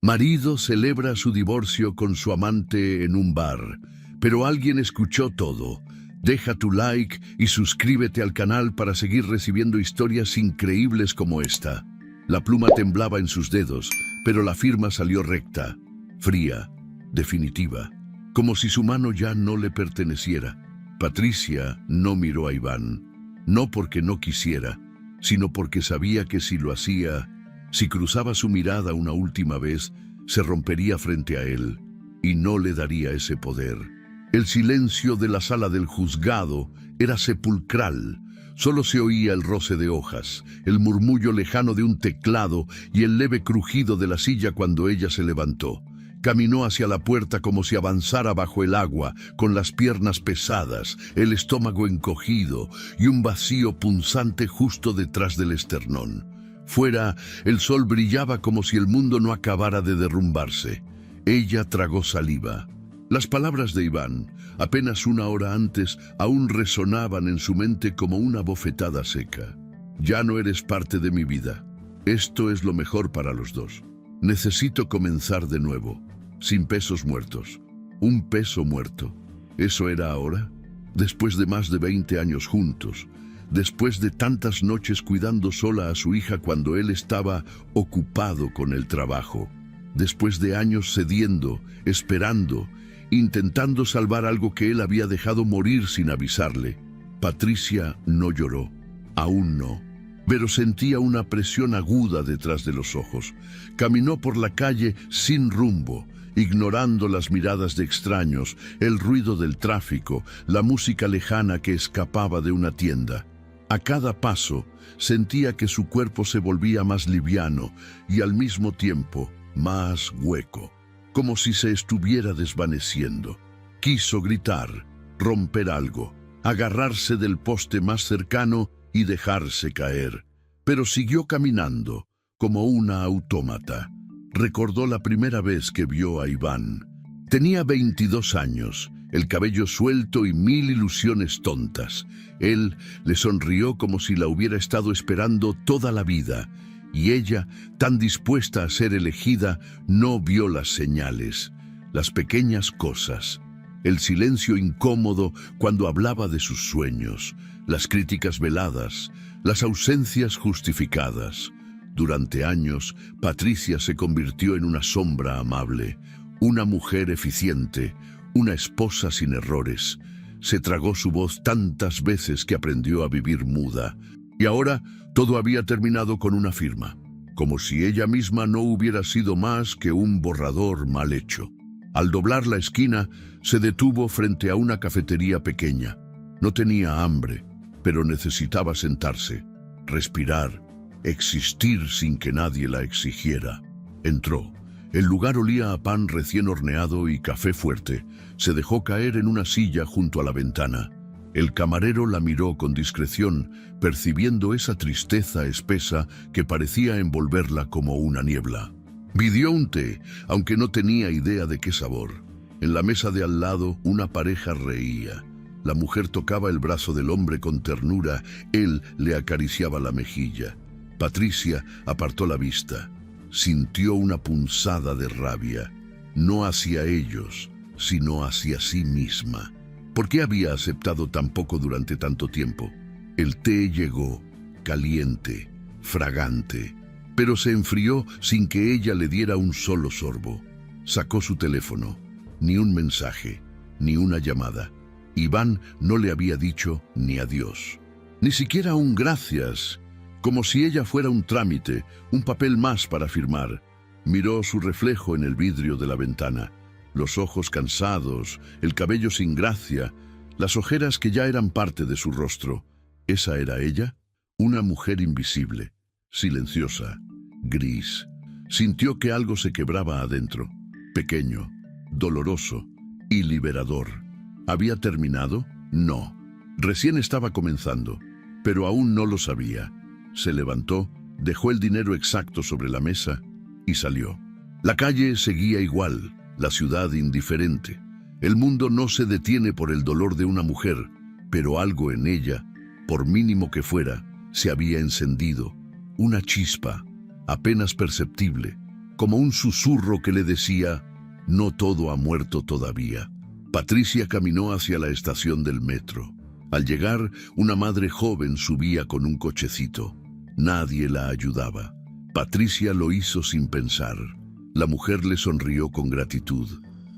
Marido celebra su divorcio con su amante en un bar, pero alguien escuchó todo. Deja tu like y suscríbete al canal para seguir recibiendo historias increíbles como esta. La pluma temblaba en sus dedos, pero la firma salió recta, fría, definitiva, como si su mano ya no le perteneciera. Patricia no miró a Iván, no porque no quisiera, sino porque sabía que si lo hacía, si cruzaba su mirada una última vez, se rompería frente a él y no le daría ese poder. El silencio de la sala del juzgado era sepulcral. Solo se oía el roce de hojas, el murmullo lejano de un teclado y el leve crujido de la silla cuando ella se levantó. Caminó hacia la puerta como si avanzara bajo el agua, con las piernas pesadas, el estómago encogido y un vacío punzante justo detrás del esternón. Fuera, el sol brillaba como si el mundo no acabara de derrumbarse. Ella tragó saliva. Las palabras de Iván, apenas una hora antes, aún resonaban en su mente como una bofetada seca. Ya no eres parte de mi vida. Esto es lo mejor para los dos. Necesito comenzar de nuevo, sin pesos muertos. Un peso muerto. ¿Eso era ahora? Después de más de 20 años juntos, después de tantas noches cuidando sola a su hija cuando él estaba ocupado con el trabajo, después de años cediendo, esperando, intentando salvar algo que él había dejado morir sin avisarle. Patricia no lloró, aún no, pero sentía una presión aguda detrás de los ojos. Caminó por la calle sin rumbo, ignorando las miradas de extraños, el ruido del tráfico, la música lejana que escapaba de una tienda. A cada paso sentía que su cuerpo se volvía más liviano y al mismo tiempo más hueco, como si se estuviera desvaneciendo. Quiso gritar, romper algo, agarrarse del poste más cercano y dejarse caer, pero siguió caminando como una autómata. Recordó la primera vez que vio a Iván. Tenía 22 años, el cabello suelto y mil ilusiones tontas. Él le sonrió como si la hubiera estado esperando toda la vida, y ella, tan dispuesta a ser elegida, no vio las señales, las pequeñas cosas, el silencio incómodo cuando hablaba de sus sueños, las críticas veladas, las ausencias justificadas. Durante años, Patricia se convirtió en una sombra amable, una mujer eficiente, una esposa sin errores. Se tragó su voz tantas veces que aprendió a vivir muda. Y ahora todo había terminado con una firma, como si ella misma no hubiera sido más que un borrador mal hecho. Al doblar la esquina, se detuvo frente a una cafetería pequeña. No tenía hambre, pero necesitaba sentarse, respirar, existir sin que nadie la exigiera. Entró. El lugar olía a pan recién horneado y café fuerte. Se dejó caer en una silla junto a la ventana. El camarero la miró con discreción, percibiendo esa tristeza espesa que parecía envolverla como una niebla. Pidió un té, aunque no tenía idea de qué sabor. En la mesa de al lado, una pareja reía. La mujer tocaba el brazo del hombre con ternura, él le acariciaba la mejilla. Patricia apartó la vista. Sintió una punzada de rabia, no hacia ellos, sino hacia sí misma. ¿Por qué había aceptado tan poco durante tanto tiempo? El té llegó, caliente, fragante, pero se enfrió sin que ella le diera un solo sorbo. Sacó su teléfono. Ni un mensaje, ni una llamada. Iván no le había dicho ni adiós, ni siquiera un gracias, como si ella fuera un trámite, un papel más para firmar. Miró su reflejo en el vidrio de la ventana, los ojos cansados, el cabello sin gracia, las ojeras que ya eran parte de su rostro. ¿Esa era ella? Una mujer invisible, silenciosa, gris. Sintió que algo se quebraba adentro, pequeño, doloroso y liberador. ¿Había terminado? No. Recién estaba comenzando, pero aún no lo sabía. Se levantó, dejó el dinero exacto sobre la mesa y salió. La calle seguía igual, la ciudad indiferente. El mundo no se detiene por el dolor de una mujer, pero algo en ella, por mínimo que fuera, se había encendido. Una chispa, apenas perceptible, como un susurro que le decía: no todo ha muerto todavía. Patricia caminó hacia la estación del metro. Al llegar, una madre joven subía con un cochecito. Nadie la ayudaba. Patricia lo hizo sin pensar. La mujer le sonrió con gratitud,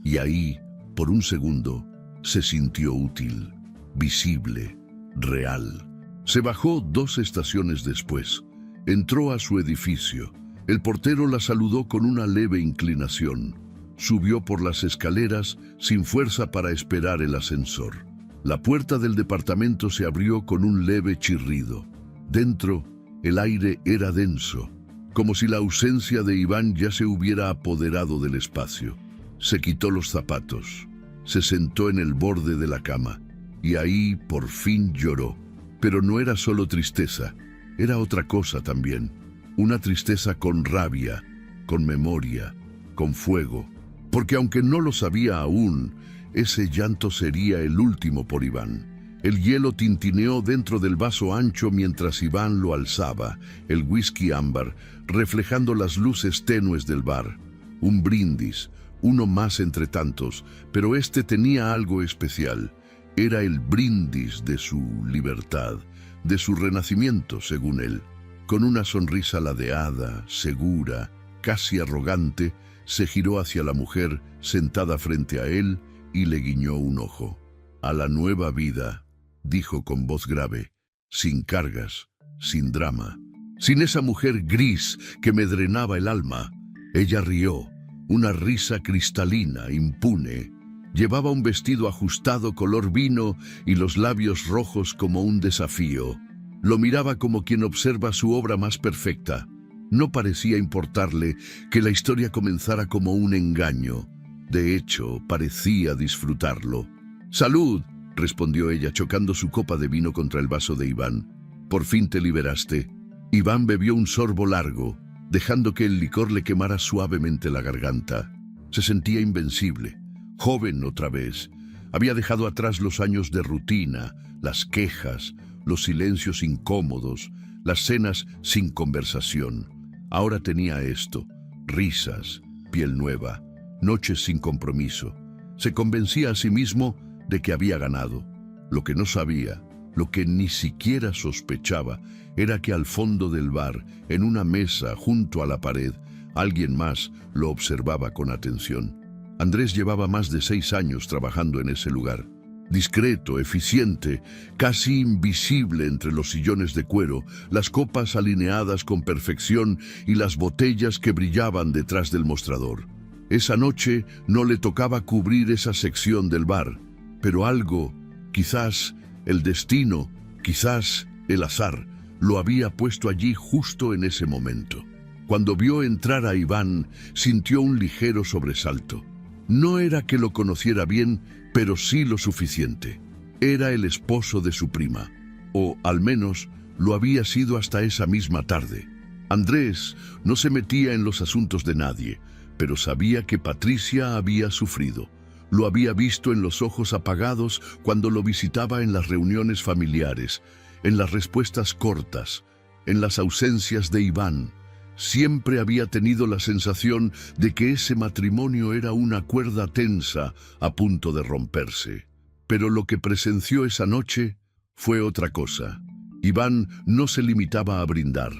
y ahí, por un segundo, se sintió útil, visible, real. Se bajó 2 estaciones después. Entró a su edificio. El portero la saludó con una leve inclinación. Subió por las escaleras sin fuerza para esperar el ascensor. La puerta del departamento se abrió con un leve chirrido. Dentro, el aire era denso, como si la ausencia de Iván ya se hubiera apoderado del espacio. Se quitó los zapatos, se sentó en el borde de la cama, y ahí por fin lloró. Pero no era solo tristeza, era otra cosa también. Una tristeza con rabia, con memoria, con fuego. Porque aunque no lo sabía aún, ese llanto sería el último por Iván. El hielo tintineó dentro del vaso ancho mientras Iván lo alzaba, el whisky ámbar, reflejando las luces tenues del bar. Un brindis, uno más entre tantos, pero este tenía algo especial. Era el brindis de su libertad, de su renacimiento, según él. Con una sonrisa ladeada, segura, casi arrogante, se giró hacia la mujer sentada frente a él y le guiñó un ojo. A la nueva vida, dijo con voz grave, sin cargas, sin drama, sin esa mujer gris que me drenaba el alma. Ella rió, una risa cristalina, impune. Llevaba un vestido ajustado color vino y los labios rojos como un desafío. Lo miraba como quien observa su obra más perfecta. No parecía importarle que la historia comenzara como un engaño. De hecho, parecía disfrutarlo. «¡Salud!», respondió ella, chocando su copa de vino contra el vaso de Iván. «Por fin te liberaste». Iván bebió un sorbo largo, dejando que el licor le quemara suavemente la garganta. Se sentía invencible, joven otra vez. Había dejado atrás los años de rutina, las quejas, los silencios incómodos, las cenas sin conversación. Ahora tenía esto: risas, piel nueva, noches sin compromiso. Se convencía a sí mismo de que había ganado. Lo que no sabía, lo que ni siquiera sospechaba, era que al fondo del bar, en una mesa junto a la pared, alguien más lo observaba con atención. Andrés llevaba más de 6 años trabajando en ese lugar. Discreto, eficiente, casi invisible entre los sillones de cuero, las copas alineadas con perfección y las botellas que brillaban detrás del mostrador. Esa noche no le tocaba cubrir esa sección del bar, pero algo, quizás el destino, quizás el azar, lo había puesto allí justo en ese momento. Cuando vio entrar a Iván, sintió un ligero sobresalto. No era que lo conociera bien, pero sí lo suficiente. Era el esposo de su prima, o al menos lo había sido hasta esa misma tarde. Andrés no se metía en los asuntos de nadie, pero sabía que Patricia había sufrido. Lo había visto en los ojos apagados cuando lo visitaba en las reuniones familiares, en las respuestas cortas, en las ausencias de Iván. Siempre había tenido la sensación de que ese matrimonio era una cuerda tensa a punto de romperse. Pero lo que presenció esa noche fue otra cosa. Iván no se limitaba a brindar.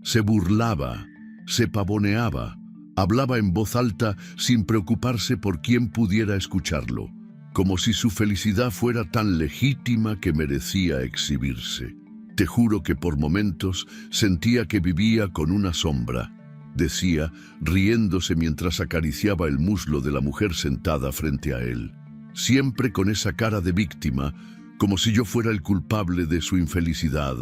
Se burlaba, se pavoneaba, hablaba en voz alta sin preocuparse por quién pudiera escucharlo, como si su felicidad fuera tan legítima que merecía exhibirse. Te juro que por momentos sentía que vivía con una sombra, decía, riéndose mientras acariciaba el muslo de la mujer sentada frente a él. Siempre con esa cara de víctima, como si yo fuera el culpable de su infelicidad.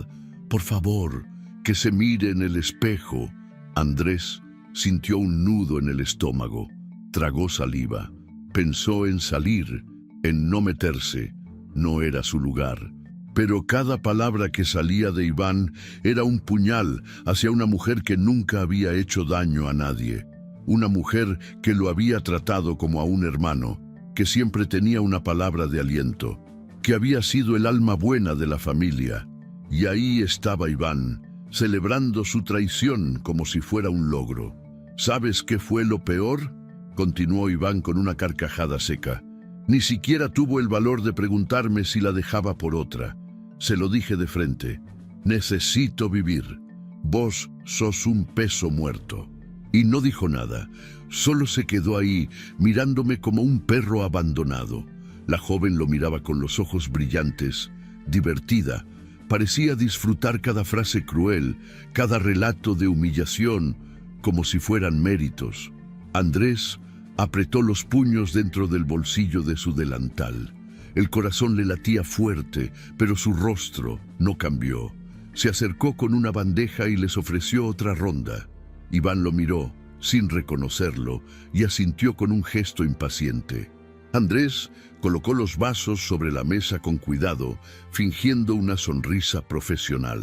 Por favor, que se mire en el espejo. Andrés sintió un nudo en el estómago, tragó saliva, pensó en salir, en no meterse. No era su lugar. Pero cada palabra que salía de Iván era un puñal hacia una mujer que nunca había hecho daño a nadie. Una mujer que lo había tratado como a un hermano, que siempre tenía una palabra de aliento, que había sido el alma buena de la familia. Y ahí estaba Iván, celebrando su traición como si fuera un logro. ¿Sabes qué fue lo peor?, continuó Iván con una carcajada seca. Ni siquiera tuvo el valor de preguntarme si la dejaba por otra. Se lo dije de frente. Necesito vivir. Vos sos un peso muerto. Y no dijo nada. Solo se quedó ahí, mirándome como un perro abandonado. La joven lo miraba con los ojos brillantes, divertida. Parecía disfrutar cada frase cruel, cada relato de humillación, como si fueran méritos. Andrés apretó los puños dentro del bolsillo de su delantal. El corazón le latía fuerte, pero su rostro no cambió. Se acercó con una bandeja y les ofreció otra ronda. Iván lo miró, sin reconocerlo, y asintió con un gesto impaciente. Andrés colocó los vasos sobre la mesa con cuidado, fingiendo una sonrisa profesional.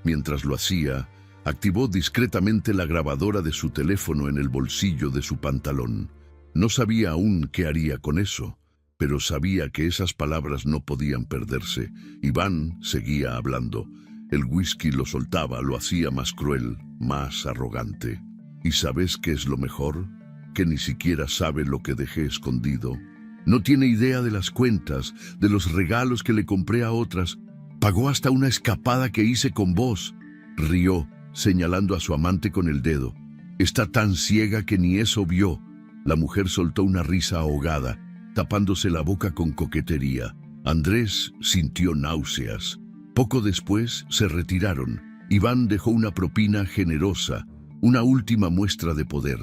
Mientras lo hacía, activó discretamente la grabadora de su teléfono en el bolsillo de su pantalón. No sabía aún qué haría con eso, pero sabía que esas palabras no podían perderse. Iván seguía hablando. El whisky lo soltaba, lo hacía más cruel, más arrogante. ¿Y sabes qué es lo mejor? Que ni siquiera sabe lo que dejé escondido. No tiene idea de las cuentas, de los regalos que le compré a otras. Pagó hasta una escapada que hice con vos. Rió, señalando a su amante con el dedo. Está tan ciega que ni eso vio. La mujer soltó una risa ahogada, tapándose la boca con coquetería. Andrés sintió náuseas. Poco después se retiraron. Iván dejó una propina generosa, una última muestra de poder.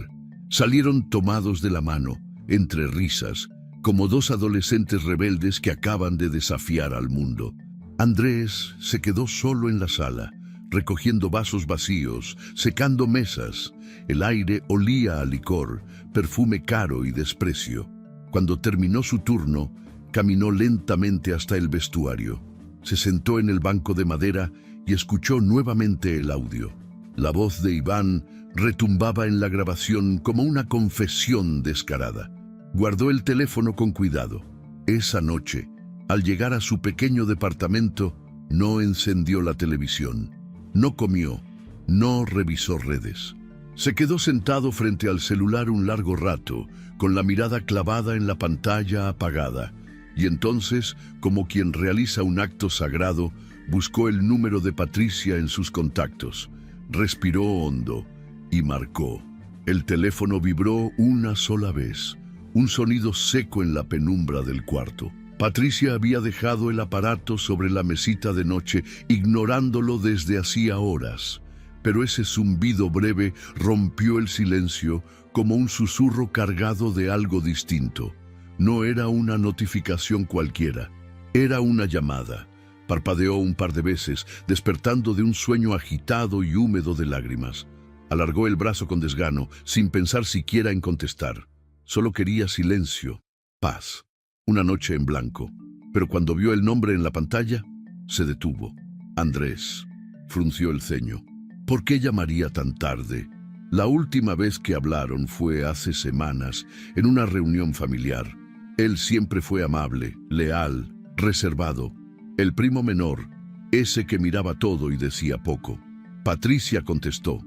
Salieron tomados de la mano, entre risas, como dos adolescentes rebeldes que acaban de desafiar al mundo. Andrés se quedó solo en la sala, recogiendo vasos vacíos, secando mesas. El aire olía a licor, perfume caro y desprecio. Cuando terminó su turno, caminó lentamente hasta el vestuario. Se sentó en el banco de madera y escuchó nuevamente el audio. La voz de Iván retumbaba en la grabación como una confesión descarada. Guardó el teléfono con cuidado. Esa noche, al llegar a su pequeño departamento, no encendió la televisión. No comió, no revisó redes. Se quedó sentado frente al celular un largo rato, con la mirada clavada en la pantalla apagada, y entonces, como quien realiza un acto sagrado, buscó el número de Patricia en sus contactos. Respiró hondo y marcó. El teléfono vibró una sola vez, un sonido seco en la penumbra del cuarto. Patricia había dejado el aparato sobre la mesita de noche, ignorándolo desde hacía horas. Pero ese zumbido breve rompió el silencio como un susurro cargado de algo distinto. No era una notificación cualquiera, era una llamada. Parpadeó un par de veces, despertando de un sueño agitado y húmedo de lágrimas. Alargó el brazo con desgano, sin pensar siquiera en contestar. Solo quería silencio, paz, una noche en blanco. Pero cuando vio el nombre en la pantalla, se detuvo. Andrés. Frunció el ceño. ¿Por qué llamaría tan tarde? La última vez que hablaron fue hace semanas, en una reunión familiar. Él siempre fue amable, leal, reservado. El primo menor, ese que miraba todo y decía poco. Patricia contestó.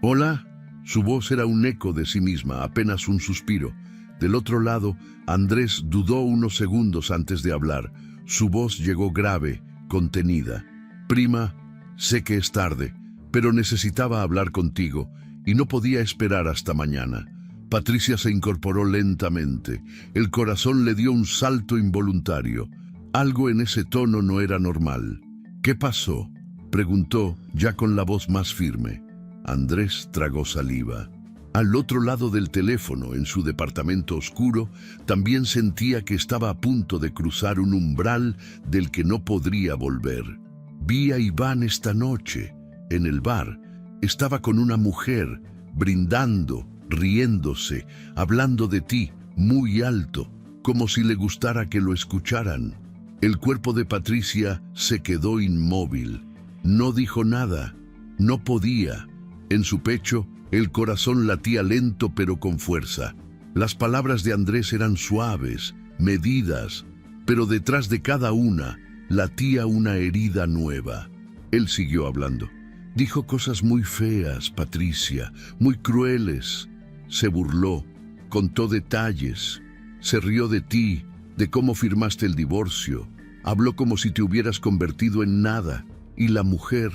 «Hola». Su voz era un eco de sí misma, apenas un suspiro. Del otro lado, Andrés dudó unos segundos antes de hablar. Su voz llegó grave, contenida. «Prima, sé que es tarde, pero necesitaba hablar contigo y no podía esperar hasta mañana». Patricia se incorporó lentamente. El corazón le dio un salto involuntario. Algo en ese tono no era normal. «¿Qué pasó?», preguntó, ya con la voz más firme. Andrés tragó saliva. Al otro lado del teléfono, en su departamento oscuro, también sentía que estaba a punto de cruzar un umbral del que no podría volver. «Vi a Iván esta noche, en el bar. Estaba con una mujer, brindando, riéndose, hablando de ti, muy alto, como si le gustara que lo escucharan». El cuerpo de Patricia se quedó inmóvil. No dijo nada. No podía. En su pecho, el corazón latía lento pero con fuerza. Las palabras de Andrés eran suaves, medidas, pero detrás de cada una latía una herida nueva. Él siguió hablando. «Dijo cosas muy feas, Patricia, muy crueles. Se burló, contó detalles, se rió de ti, de cómo firmaste el divorcio. Habló como si te hubieras convertido en nada. Y la mujer,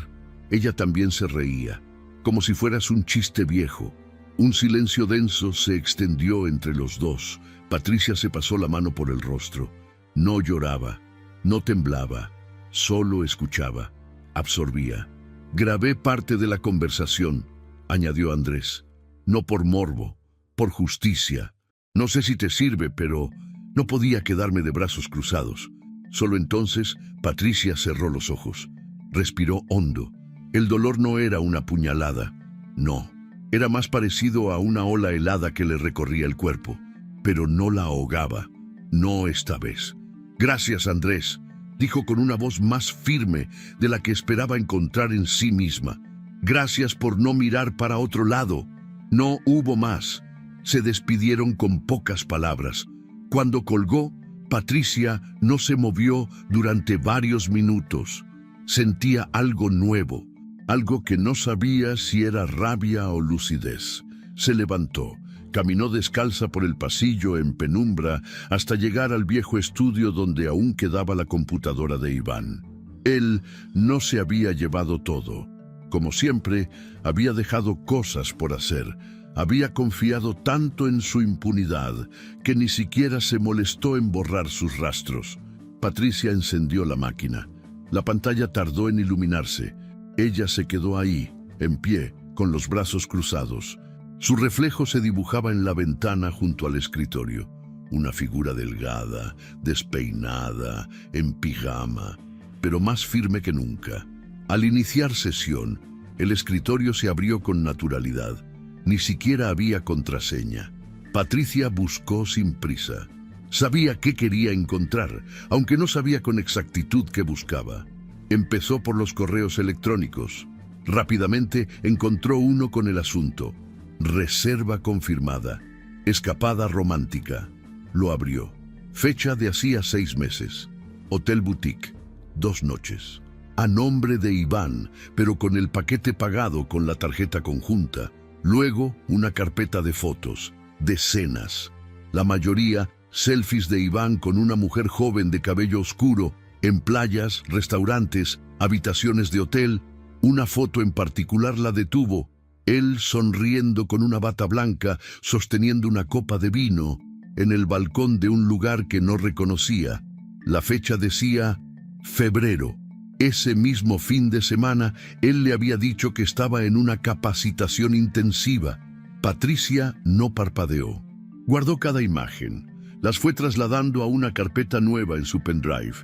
ella también se reía, como si fueras un chiste viejo. Un silencio denso se extendió entre los dos. Patricia se pasó la mano por el rostro. No lloraba, no temblaba, solo escuchaba, absorbía. Grabé parte de la conversación, añadió Andrés. No por morbo, por justicia. No sé si te sirve, pero no podía quedarme de brazos cruzados. Solo entonces Patricia cerró los ojos. Respiró hondo. El dolor no era una puñalada. No, era más parecido a una ola helada que le recorría el cuerpo. Pero no la ahogaba. No esta vez. Gracias, Andrés, dijo con una voz más firme de la que esperaba encontrar en sí misma. Gracias por no mirar para otro lado. No hubo más. Se despidieron con pocas palabras. Cuando colgó, Patricia no se movió durante varios minutos. Sentía algo nuevo, algo que no sabía si era rabia o lucidez. Se levantó, caminó descalza por el pasillo en penumbra hasta llegar al viejo estudio donde aún quedaba la computadora de Iván. Él no se había llevado todo. Como siempre, había dejado cosas por hacer. Había confiado tanto en su impunidad que ni siquiera se molestó en borrar sus rastros. Patricia encendió la máquina. La pantalla tardó en iluminarse. Ella se quedó ahí, en pie, con los brazos cruzados. Su reflejo se dibujaba en la ventana junto al escritorio. Una figura delgada, despeinada, en pijama, pero más firme que nunca. Al iniciar sesión, el escritorio se abrió con naturalidad. Ni siquiera había contraseña. Patricia buscó sin prisa. Sabía qué quería encontrar, aunque no sabía con exactitud qué buscaba. Empezó por los correos electrónicos. Rápidamente encontró uno con el asunto: reserva confirmada, escapada romántica. Lo abrió. Fecha de hacía 6 meses. Hotel Boutique, 2 noches. A nombre de Iván, pero con el paquete pagado con la tarjeta conjunta. Luego, una carpeta de fotos, decenas. La mayoría, selfies de Iván con una mujer joven de cabello oscuro, en playas, restaurantes, habitaciones de hotel. Una foto en particular la detuvo. Él sonriendo con una bata blanca, sosteniendo una copa de vino, en el balcón de un lugar que no reconocía. La fecha decía febrero. Ese mismo fin de semana, él le había dicho que estaba en una capacitación intensiva. Patricia no parpadeó. Guardó cada imagen. Las fue trasladando a una carpeta nueva en su pendrive.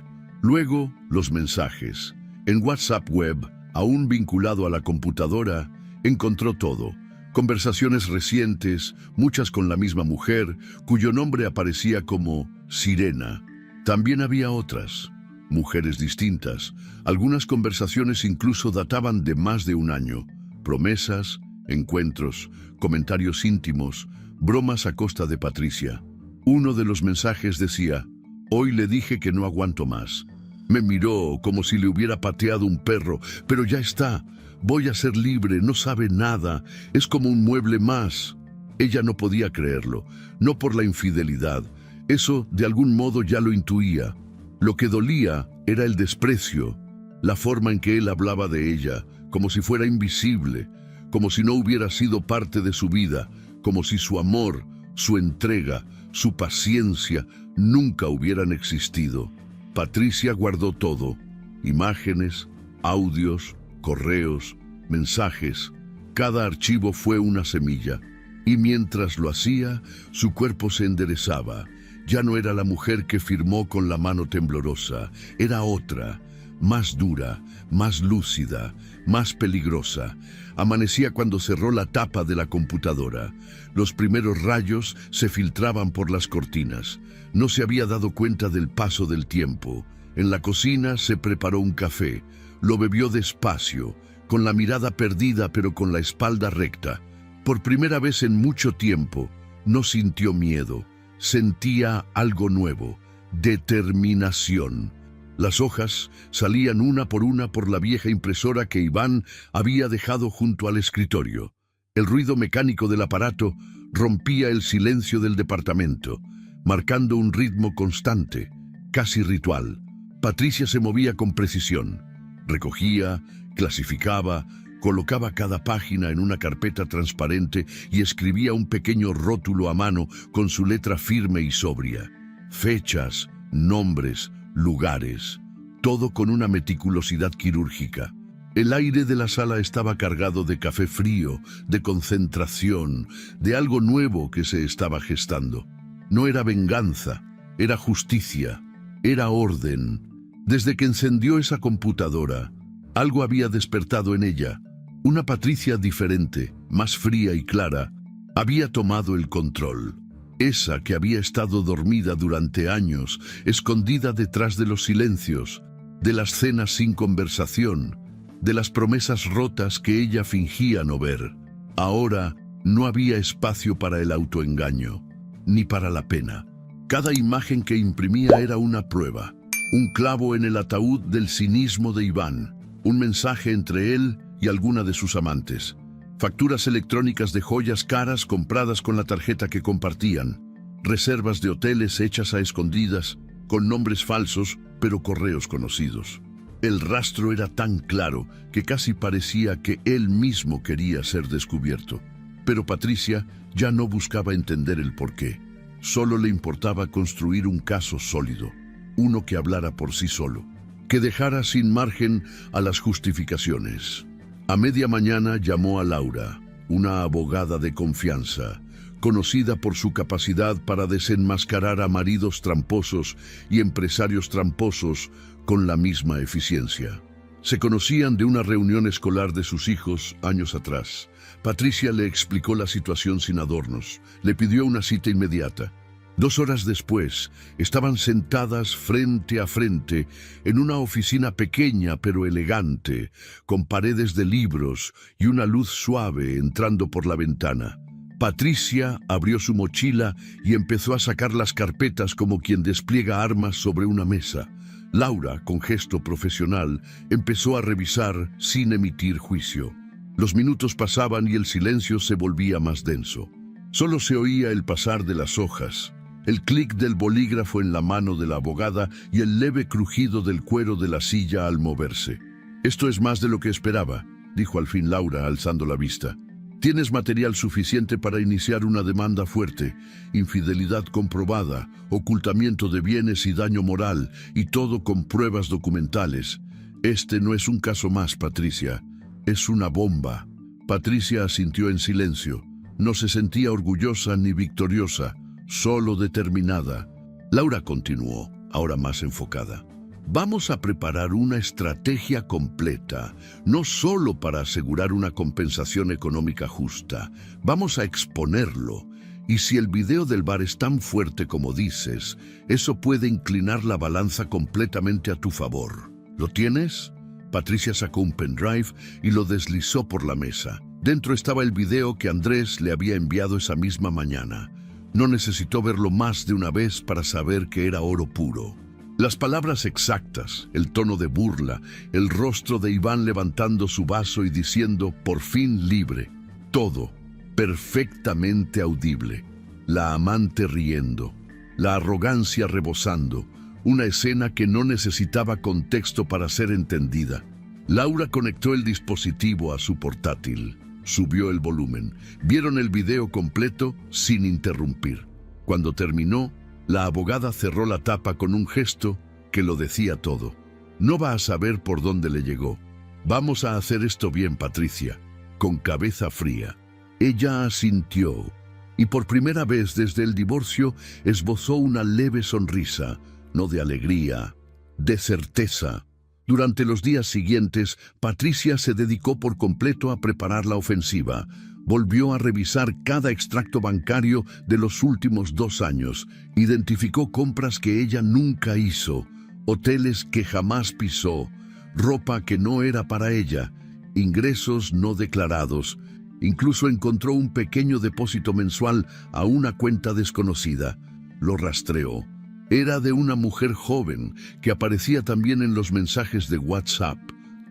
Luego, los mensajes. En WhatsApp web, aún vinculado a la computadora, encontró todo. Conversaciones recientes, muchas con la misma mujer, cuyo nombre aparecía como Sirena. También había otras. Mujeres distintas. Algunas conversaciones incluso databan de más de un año. Promesas, encuentros, comentarios íntimos, bromas a costa de Patricia. Uno de los mensajes decía: hoy le dije que no aguanto más. Me miró como si le hubiera pateado un perro, pero ya está. Voy a ser libre, no sabe nada. Es como un mueble más. Ella no podía creerlo, no por la infidelidad. Eso de algún modo ya lo intuía. Lo que dolía era el desprecio, la forma en que él hablaba de ella, como si fuera invisible, como si no hubiera sido parte de su vida, como si su amor, su entrega, su paciencia nunca hubieran existido. Patricia guardó todo: imágenes, audios, correos, mensajes. Cada archivo fue una semilla, y mientras lo hacía, su cuerpo se enderezaba. Ya no era la mujer que firmó con la mano temblorosa, era otra, más dura, más lúcida, más peligrosa. Amanecía cuando cerró la tapa de la computadora. Los primeros rayos se filtraban por las cortinas. No se había dado cuenta del paso del tiempo. En la cocina se preparó un café. Lo bebió despacio, con la mirada perdida pero con la espalda recta. Por primera vez en mucho tiempo, no sintió miedo. Sentía algo nuevo: determinación. Las hojas salían una por la vieja impresora que Iván había dejado junto al escritorio. El ruido mecánico del aparato rompía el silencio del departamento, marcando un ritmo constante, casi ritual. Patricia se movía con precisión. Recogía, clasificaba, colocaba cada página en una carpeta transparente y escribía un pequeño rótulo a mano con su letra firme y sobria. Fechas, nombres, lugares, todo con una meticulosidad quirúrgica. El aire de la sala estaba cargado de café frío, de concentración, de algo nuevo que se estaba gestando. No era venganza, era justicia, era orden. Desde que encendió esa computadora, algo había despertado en ella. Una Patricia diferente, más fría y clara, había tomado el control. Esa que había estado dormida durante años, escondida detrás de los silencios, de las cenas sin conversación, de las promesas rotas que ella fingía no ver. Ahora no había espacio para el autoengaño, ni para la pena. Cada imagen que imprimía era una prueba, un clavo en el ataúd del cinismo de Iván, un mensaje entre él y alguna de sus amantes. Facturas electrónicas de joyas caras compradas con la tarjeta que compartían. Reservas de hoteles hechas a escondidas, con nombres falsos, pero correos conocidos. El rastro era tan claro que casi parecía que él mismo quería ser descubierto. Pero Patricia ya no buscaba entender el porqué. Solo le importaba construir un caso sólido, uno que hablara por sí solo, que dejara sin margen a las justificaciones. A media mañana llamó a Laura, una abogada de confianza, conocida por su capacidad para desenmascarar a maridos tramposos y empresarios tramposos con la misma eficiencia. Se conocían de una reunión escolar de sus hijos años atrás. Patricia le explicó la situación sin adornos, le pidió una cita inmediata. 2 horas después, estaban sentadas frente a frente en una oficina pequeña pero elegante, con paredes de libros y una luz suave entrando por la ventana. Patricia abrió su mochila y empezó a sacar las carpetas como quien despliega armas sobre una mesa. Laura, con gesto profesional, empezó a revisar sin emitir juicio. Los minutos pasaban y el silencio se volvía más denso. Solo se oía el pasar de las hojas, el clic del bolígrafo en la mano de la abogada y el leve crujido del cuero de la silla al moverse. «Esto es más de lo que esperaba», dijo al fin Laura, alzando la vista. «Tienes material suficiente para iniciar una demanda fuerte, infidelidad comprobada, ocultamiento de bienes y daño moral, y todo con pruebas documentales. Este no es un caso más, Patricia, es una bomba». Patricia asintió en silencio. No se sentía orgullosa ni victoriosa, solo determinada. Laura continuó, ahora más enfocada. «Vamos a preparar una estrategia completa, no solo para asegurar una compensación económica justa. Vamos a exponerlo. Y si el video del bar es tan fuerte como dices, eso puede inclinar la balanza completamente a tu favor. ¿Lo tienes?» Patricia sacó un pendrive y lo deslizó por la mesa. Dentro estaba el video que Andrés le había enviado esa misma mañana. No necesitó verlo más de una vez para saber que era oro puro. Las palabras exactas, el tono de burla, el rostro de Iván levantando su vaso y diciendo «por fin libre», todo perfectamente audible. La amante riendo, la arrogancia rebosando, una escena que no necesitaba contexto para ser entendida. Laura conectó el dispositivo a su portátil, subió el volumen. Vieron el video completo sin interrumpir. Cuando terminó, la abogada cerró la tapa con un gesto que lo decía todo. No va a saber por dónde le llegó. Vamos a hacer esto bien, Patricia, con cabeza fría. Ella asintió y por primera vez desde el divorcio esbozó una leve sonrisa, no de alegría, de certeza. Durante los días siguientes, Patricia se dedicó por completo a preparar la ofensiva. Volvió a revisar cada extracto bancario de los últimos 2 años. Identificó compras que ella nunca hizo, hoteles que jamás pisó, ropa que no era para ella, ingresos no declarados. Incluso encontró un pequeño depósito mensual a una cuenta desconocida. Lo rastreó. Era de una mujer joven que aparecía también en los mensajes de WhatsApp.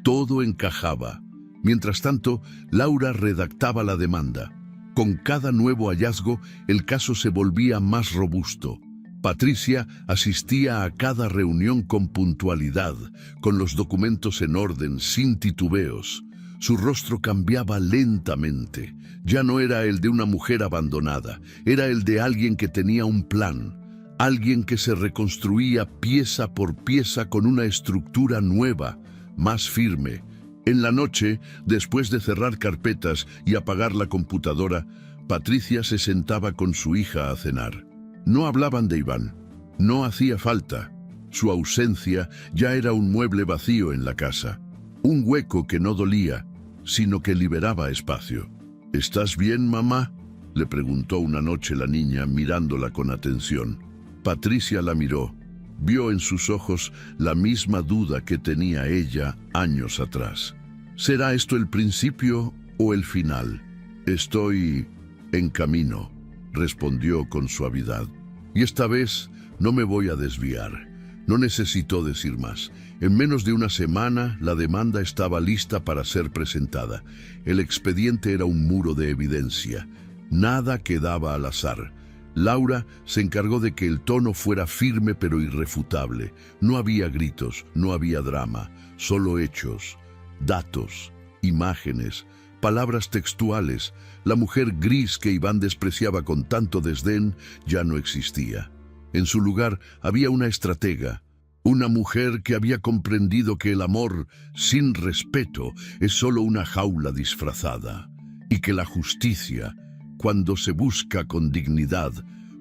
Todo encajaba. Mientras tanto, Laura redactaba la demanda. Con cada nuevo hallazgo, el caso se volvía más robusto. Patricia asistía a cada reunión con puntualidad, con los documentos en orden, sin titubeos. Su rostro cambiaba lentamente. Ya no era el de una mujer abandonada, era el de alguien que tenía un plan, alguien que se reconstruía pieza por pieza con una estructura nueva, más firme. En la noche, después de cerrar carpetas y apagar la computadora, Patricia se sentaba con su hija a cenar. No hablaban de Iván. No hacía falta. Su ausencia ya era un mueble vacío en la casa. Un hueco que no dolía, sino que liberaba espacio. ¿Estás bien, mamá?, le preguntó una noche la niña, mirándola con atención. Patricia la miró. Vio en sus ojos la misma duda que tenía ella años atrás. ¿Será esto el principio o el final? Estoy en camino, respondió con suavidad. Y esta vez no me voy a desviar. No necesitó decir más. En menos de una semana, la demanda estaba lista para ser presentada. El expediente era un muro de evidencia. Nada quedaba al azar. Laura se encargó de que el tono fuera firme pero irrefutable. No había gritos, no había drama, solo hechos, datos, imágenes, palabras textuales. La mujer gris que Iván despreciaba con tanto desdén ya no existía. En su lugar había una estratega, una mujer que había comprendido que el amor sin respeto es solo una jaula disfrazada y que la justicia, cuando se busca con dignidad,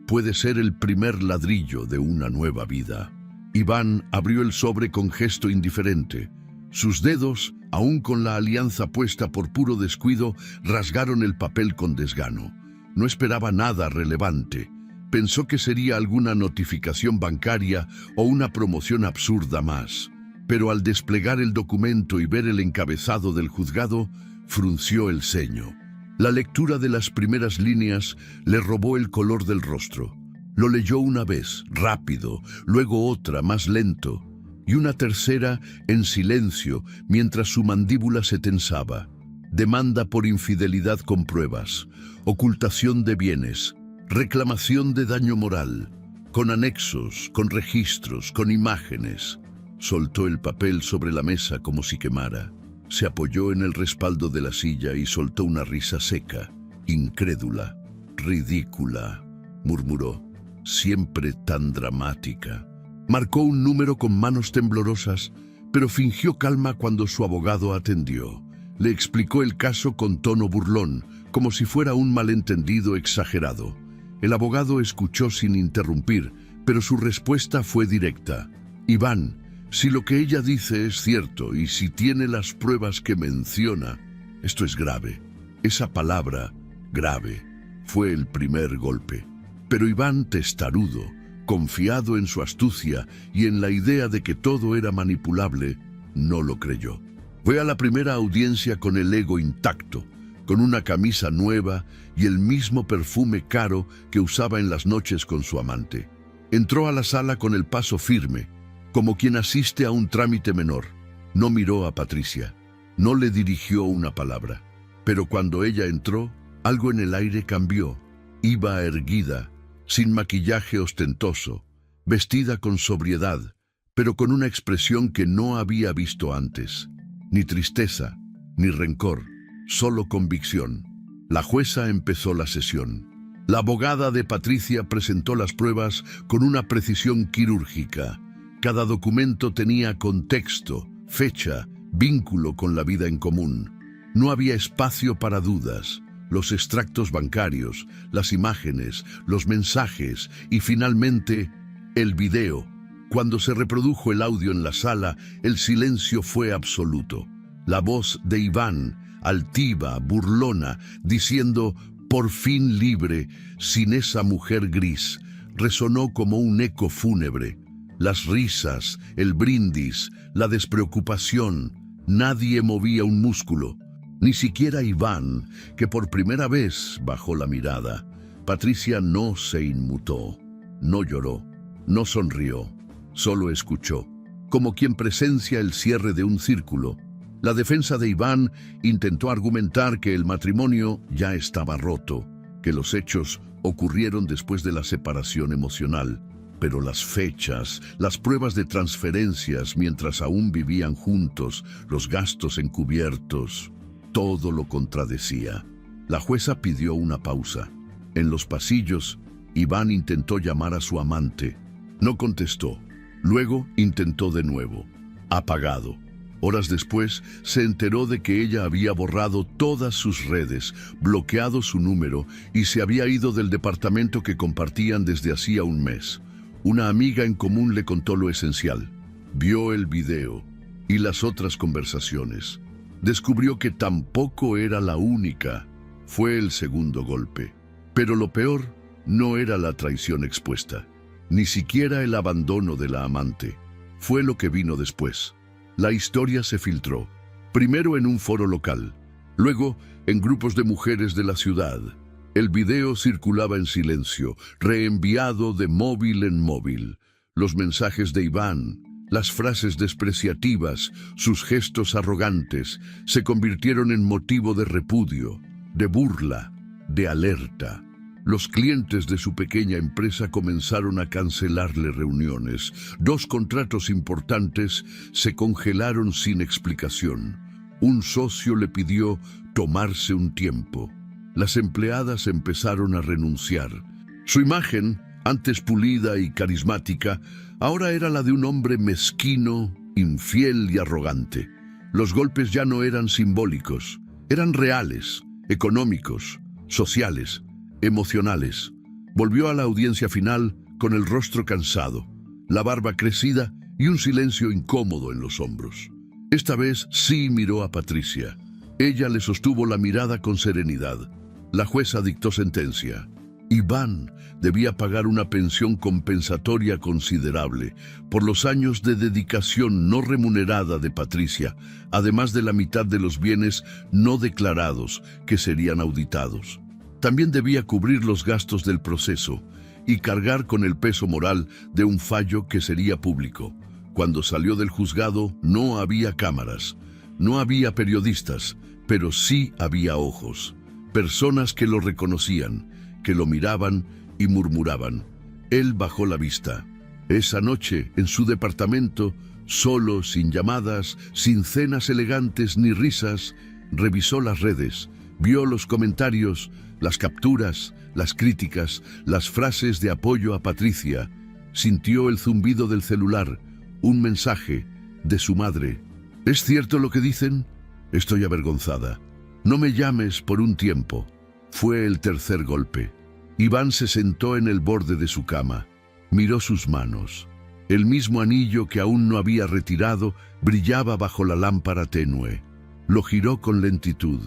puede ser el primer ladrillo de una nueva vida. Iván abrió el sobre con gesto indiferente. Sus dedos, aún con la alianza puesta por puro descuido, rasgaron el papel con desgano. No esperaba nada relevante. Pensó que sería alguna notificación bancaria o una promoción absurda más. Pero al desplegar el documento y ver el encabezado del juzgado, frunció el ceño. La lectura de las primeras líneas le robó el color del rostro. Lo leyó una vez, rápido, luego otra, más lento, y una tercera en silencio, mientras su mandíbula se tensaba. Demanda por infidelidad con pruebas, ocultación de bienes, reclamación de daño moral, con anexos, con registros, con imágenes. Soltó el papel sobre la mesa como si quemara. Se apoyó en el respaldo de la silla y soltó una risa seca, incrédula, ridícula, murmuró, siempre tan dramática. Marcó un número con manos temblorosas, pero fingió calma cuando su abogado atendió. Le explicó el caso con tono burlón, como si fuera un malentendido exagerado. El abogado escuchó sin interrumpir, pero su respuesta fue directa. Iván, si lo que ella dice es cierto y si tiene las pruebas que menciona, esto es grave. Esa palabra, grave, fue el primer golpe. Pero Iván, testarudo, confiado en su astucia y en la idea de que todo era manipulable, no lo creyó. Fue a la primera audiencia con el ego intacto, con una camisa nueva y el mismo perfume caro que usaba en las noches con su amante. Entró a la sala con el paso firme, como quien asiste a un trámite menor. No miró a Patricia, no le dirigió una palabra. Pero cuando ella entró, algo en el aire cambió. Iba erguida, sin maquillaje ostentoso, vestida con sobriedad, pero con una expresión que no había visto antes. Ni tristeza, ni rencor, solo convicción. La jueza empezó la sesión. La abogada de Patricia presentó las pruebas con una precisión quirúrgica. Cada documento tenía contexto, fecha, vínculo con la vida en común. No había espacio para dudas. Los extractos bancarios, las imágenes, los mensajes y finalmente el video. Cuando se reprodujo el audio en la sala, el silencio fue absoluto. La voz de Iván, altiva, burlona, diciendo «por fin libre», sin esa mujer gris, resonó como un eco fúnebre. Las risas, el brindis, la despreocupación, nadie movía un músculo. Ni siquiera Iván, que por primera vez bajó la mirada. Patricia no se inmutó, no lloró, no sonrió, solo escuchó, como quien presencia el cierre de un círculo. La defensa de Iván intentó argumentar que el matrimonio ya estaba roto, que los hechos ocurrieron después de la separación emocional, pero las fechas, las pruebas de transferencias mientras aún vivían juntos, los gastos encubiertos, todo lo contradecía. La jueza pidió una pausa. En los pasillos, Iván intentó llamar a su amante. No contestó. Luego intentó de nuevo. Apagado. Horas después, se enteró de que ella había borrado todas sus redes, bloqueado su número y se había ido del departamento que compartían desde hacía un mes. Una amiga en común le contó lo esencial. Vio el video y las otras conversaciones. Descubrió que tampoco era la única. Fue el segundo golpe. Pero lo peor no era la traición expuesta, ni siquiera el abandono de la amante. Fue lo que vino después. La historia se filtró, primero en un foro local, luego en grupos de mujeres de la ciudad. El video circulaba en silencio, reenviado de móvil en móvil. Los mensajes de Iván, las frases despreciativas, sus gestos arrogantes, se convirtieron en motivo de repudio, de burla, de alerta. Los clientes de su pequeña empresa comenzaron a cancelarle reuniones. 2 contratos importantes se congelaron sin explicación. Un socio le pidió tomarse un tiempo. Las empleadas empezaron a renunciar. Su imagen, antes pulida y carismática, ahora era la de un hombre mezquino, infiel y arrogante. Los golpes ya no eran simbólicos, eran reales, económicos, sociales, emocionales. Volvió a la audiencia final con el rostro cansado, la barba crecida y un silencio incómodo en los hombros. Esta vez sí miró a Patricia. Ella le sostuvo la mirada con serenidad. La jueza dictó sentencia. Iván debía pagar una pensión compensatoria considerable por los años de dedicación no remunerada de Patricia, además de la mitad de los bienes no declarados que serían auditados. También debía cubrir los gastos del proceso y cargar con el peso moral de un fallo que sería público. Cuando salió del juzgado no había cámaras, no había periodistas, pero sí había ojos, personas que lo reconocían, que lo miraban y murmuraban. Él bajó la vista. Esa noche, en su departamento, solo, sin llamadas, sin cenas elegantes ni risas, revisó las redes, vio los comentarios, las capturas, las críticas, las frases de apoyo a Patricia. Sintió el zumbido del celular, un mensaje de su madre. ¿Es cierto lo que dicen? Estoy avergonzada. No me llames por un tiempo. Fue el tercer golpe. Iván se sentó en el borde de su cama. Miró sus manos. El mismo anillo que aún no había retirado brillaba bajo la lámpara tenue. Lo giró con lentitud.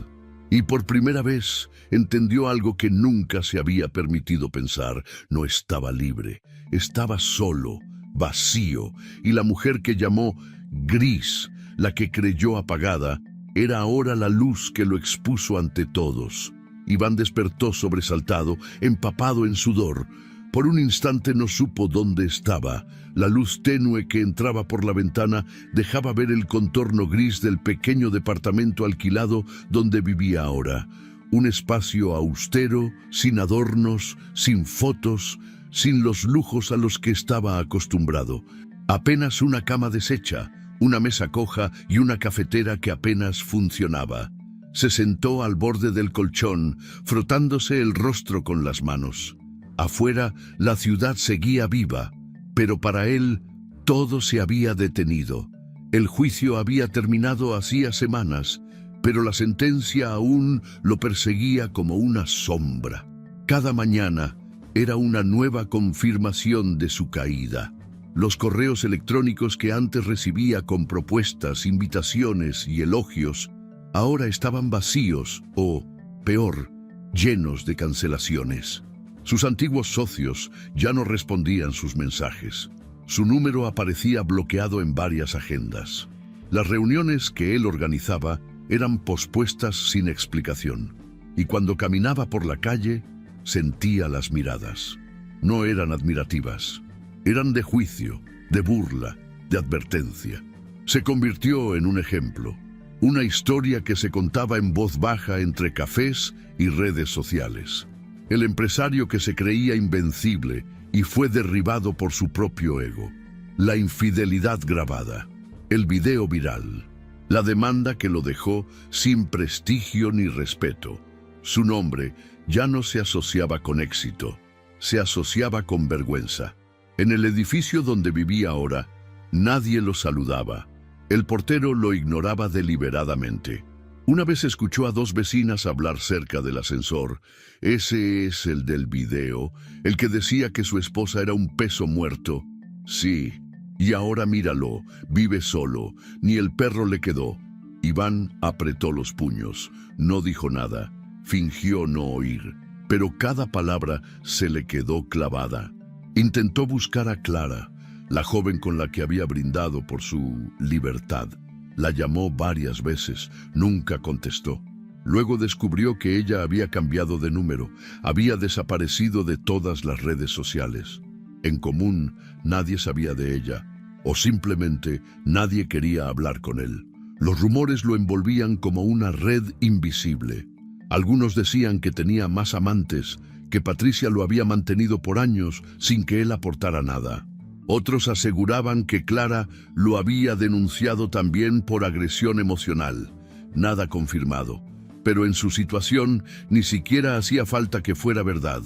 Y por primera vez entendió algo que nunca se había permitido pensar. No estaba libre, estaba solo, vacío, y la mujer que llamó Gris, la que creyó apagada, era ahora la luz que lo expuso ante todos. Iván despertó sobresaltado, empapado en sudor. Por un instante no supo dónde estaba. La luz tenue que entraba por la ventana dejaba ver el contorno gris del pequeño departamento alquilado donde vivía ahora. Un espacio austero, sin adornos, sin fotos, sin los lujos a los que estaba acostumbrado. Apenas una cama deshecha, una mesa coja y una cafetera que apenas funcionaba. Se sentó al borde del colchón, frotándose el rostro con las manos. Afuera, la ciudad seguía viva, pero para él todo se había detenido. El juicio había terminado hacía semanas, pero la sentencia aún lo perseguía como una sombra. Cada mañana era una nueva confirmación de su caída. Los correos electrónicos que antes recibía con propuestas, invitaciones y elogios, ahora estaban vacíos o, peor, llenos de cancelaciones. Sus antiguos socios ya no respondían sus mensajes. Su número aparecía bloqueado en varias agendas. Las reuniones que él organizaba eran pospuestas sin explicación. Y cuando caminaba por la calle, sentía las miradas. No eran admirativas. Eran de juicio, de burla, de advertencia. Se convirtió en un ejemplo. Una historia que se contaba en voz baja entre cafés y redes sociales. El empresario que se creía invencible y fue derribado por su propio ego. La infidelidad grabada. El video viral. La demanda que lo dejó sin prestigio ni respeto. Su nombre ya no se asociaba con éxito, se asociaba con vergüenza. En el edificio donde vivía ahora, nadie lo saludaba. El portero lo ignoraba deliberadamente. Una vez escuchó a dos vecinas hablar cerca del ascensor. Ese es el del video, el que decía que su esposa era un peso muerto. Sí, y ahora míralo, vive solo, ni el perro le quedó. Iván apretó los puños, no dijo nada, fingió no oír, pero cada palabra se le quedó clavada. Intentó buscar a Clara, la joven con la que había brindado por su libertad. La llamó varias veces, nunca contestó. Luego descubrió que ella había cambiado de número, había desaparecido de todas las redes sociales. En común, nadie sabía de ella, o simplemente nadie quería hablar con él. Los rumores lo envolvían como una red invisible. Algunos decían que tenía más amantes, que Patricia lo había mantenido por años sin que él aportara nada. Otros aseguraban que Clara lo había denunciado también por agresión emocional. Nada confirmado. Pero en su situación ni siquiera hacía falta que fuera verdad.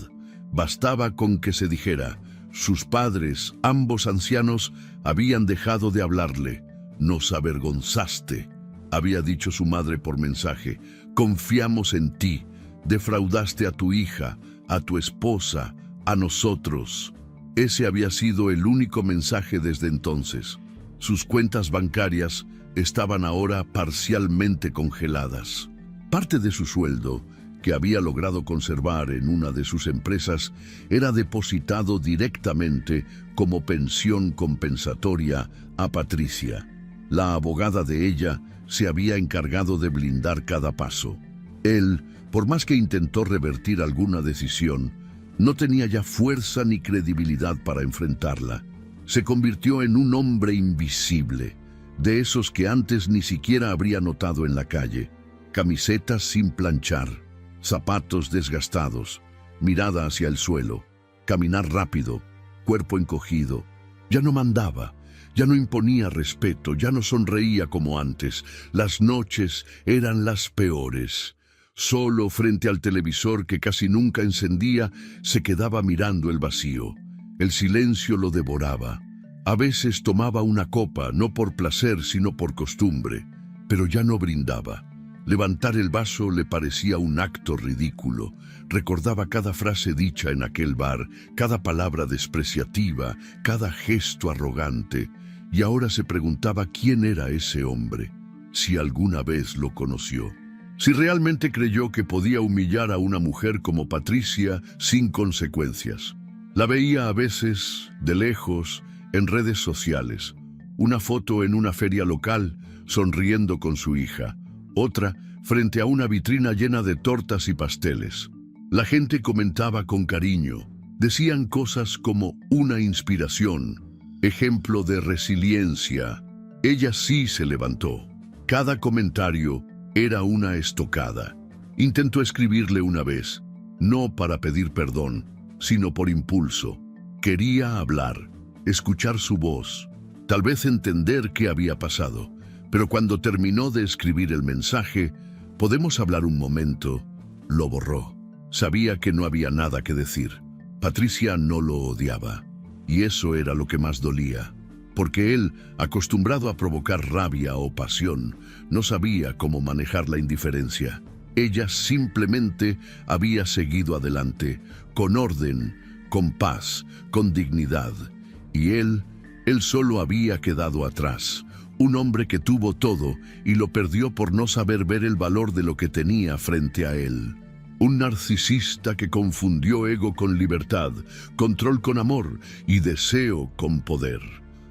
Bastaba con que se dijera: sus padres, ambos ancianos, habían dejado de hablarle. Nos avergonzaste, había dicho su madre por mensaje. Confiamos en ti. Defraudaste a tu hija, a tu esposa, a nosotros. Ese había sido el único mensaje desde entonces. Sus cuentas bancarias estaban ahora parcialmente congeladas. Parte de su sueldo, que había logrado conservar en una de sus empresas, era depositado directamente como pensión compensatoria a Patricia. La abogada de ella se había encargado de blindar cada paso. Él, por más que intentó revertir alguna decisión, no tenía ya fuerza ni credibilidad para enfrentarla. Se convirtió en un hombre invisible, de esos que antes ni siquiera habría notado en la calle. Camisetas sin planchar, zapatos desgastados, mirada hacia el suelo, caminar rápido, cuerpo encogido. Ya no mandaba, ya no imponía respeto, ya no sonreía como antes. Las noches eran las peores. Solo frente al televisor que casi nunca encendía, se quedaba mirando el vacío. El silencio lo devoraba. A veces tomaba una copa, no por placer, sino por costumbre, pero ya no brindaba. Levantar el vaso le parecía un acto ridículo. Recordaba cada frase dicha en aquel bar, cada palabra despreciativa, cada gesto arrogante, y ahora se preguntaba quién era ese hombre, si alguna vez lo conoció. Si realmente creyó que podía humillar a una mujer como Patricia sin consecuencias. La veía a veces, de lejos, en redes sociales. Una foto en una feria local, sonriendo con su hija. Otra, frente a una vitrina llena de tortas y pasteles. La gente comentaba con cariño. Decían cosas como una inspiración, ejemplo de resiliencia. Ella sí se levantó. Cada comentario era una estocada. Intentó escribirle una vez, no para pedir perdón, sino por impulso. Quería hablar, escuchar su voz, tal vez entender qué había pasado. Pero cuando terminó de escribir el mensaje, ¿podemos hablar un momento?, lo borró. Sabía que no había nada que decir. Patricia no lo odiaba, y eso era lo que más dolía. Porque él, acostumbrado a provocar rabia o pasión, no sabía cómo manejar la indiferencia. Ella simplemente había seguido adelante, con orden, con paz, con dignidad. Y él solo había quedado atrás. Un hombre que tuvo todo y lo perdió por no saber ver el valor de lo que tenía frente a él. Un narcisista que confundió ego con libertad, control con amor y deseo con poder.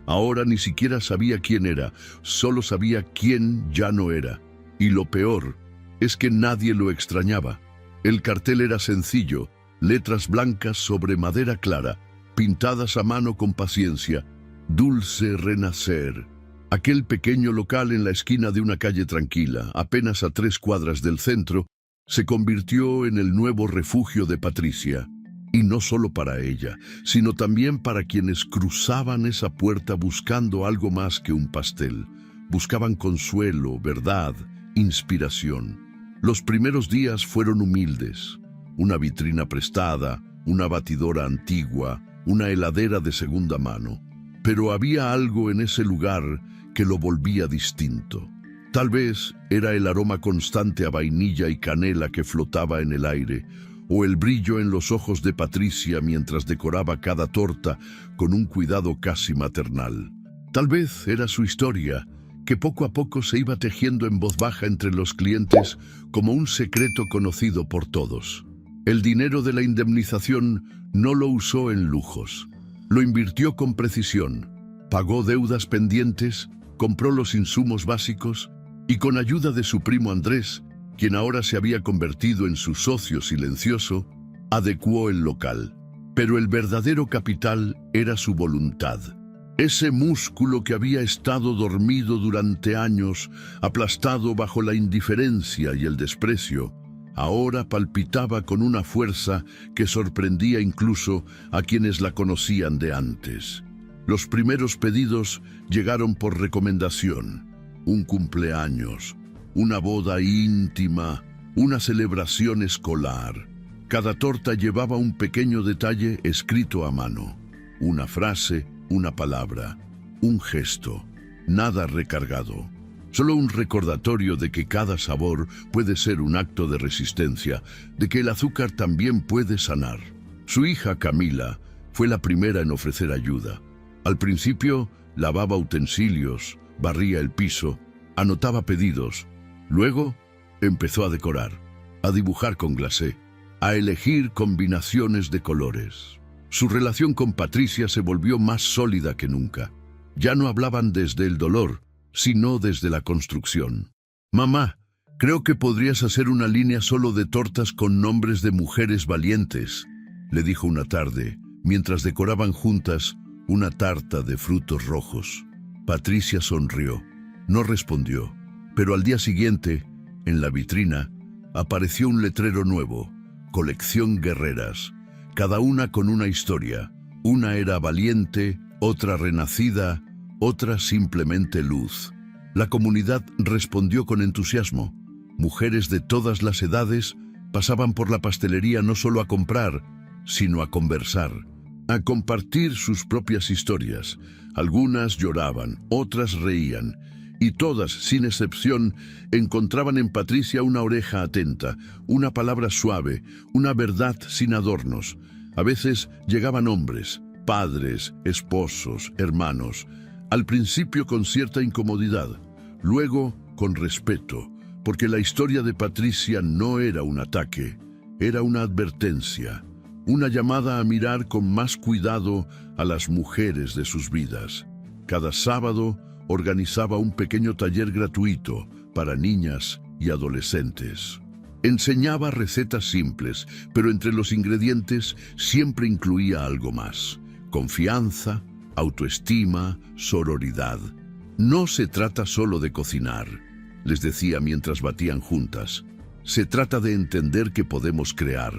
Ahora ni siquiera sabía quién era, solo sabía quién ya no era. Y lo peor es que nadie lo extrañaba. El cartel era sencillo, letras blancas sobre madera clara, pintadas a mano con paciencia. Dulce renacer. Aquel pequeño local en la esquina de una calle tranquila, apenas a 3 cuadras del centro, se convirtió en el nuevo refugio de Patricia. Y no solo para ella, sino también para quienes cruzaban esa puerta buscando algo más que un pastel. Buscaban consuelo, verdad, inspiración. Los primeros días fueron humildes. Una vitrina prestada, una batidora antigua, una heladera de segunda mano. Pero había algo en ese lugar que lo volvía distinto. Tal vez era el aroma constante a vainilla y canela que flotaba en el aire, o el brillo en los ojos de Patricia mientras decoraba cada torta con un cuidado casi maternal. Tal vez era su historia, que poco a poco se iba tejiendo en voz baja entre los clientes como un secreto conocido por todos. El dinero de la indemnización no lo usó en lujos. Lo invirtió con precisión, pagó deudas pendientes, compró los insumos básicos y con ayuda de su primo Andrés, quien ahora se había convertido en su socio silencioso, adecuó el local. Pero el verdadero capital era su voluntad. Ese músculo que había estado dormido durante años, aplastado bajo la indiferencia y el desprecio, ahora palpitaba con una fuerza que sorprendía incluso a quienes la conocían de antes. Los primeros pedidos llegaron por recomendación. Un cumpleaños, una boda íntima, una celebración escolar. Cada torta llevaba un pequeño detalle escrito a mano. Una frase, una palabra, un gesto. Nada recargado. Solo un recordatorio de que cada sabor puede ser un acto de resistencia, de que el azúcar también puede sanar. Su hija Camila fue la primera en ofrecer ayuda. Al principio lavaba utensilios, barría el piso, anotaba pedidos. Luego empezó a decorar, a dibujar con glacé, a elegir combinaciones de colores. Su relación con Patricia se volvió más sólida que nunca. Ya no hablaban desde el dolor, sino desde la construcción. «Mamá, creo que podrías hacer una línea solo de tortas con nombres de mujeres valientes», le dijo una tarde, mientras decoraban juntas una tarta de frutos rojos. Patricia sonrió. No respondió, pero al día siguiente, en la vitrina, apareció un letrero nuevo: Colección Guerreras, cada una con una historia. Una era valiente, otra renacida, otra simplemente luz. La comunidad respondió con entusiasmo. Mujeres de todas las edades pasaban por la pastelería no solo a comprar, sino a conversar, a compartir sus propias historias. Algunas lloraban, otras reían, y todas, sin excepción, encontraban en Patricia una oreja atenta, una palabra suave, una verdad sin adornos. A veces llegaban hombres, padres, esposos, hermanos, al principio con cierta incomodidad, luego con respeto, porque la historia de Patricia no era un ataque, era una advertencia, una llamada a mirar con más cuidado a las mujeres de sus vidas. Cada sábado organizaba un pequeño taller gratuito para niñas y adolescentes. Enseñaba recetas simples, pero entre los ingredientes siempre incluía algo más: confianza, autoestima, sororidad. No se trata solo de cocinar, les decía mientras batían juntas. Se trata de entender que podemos crear,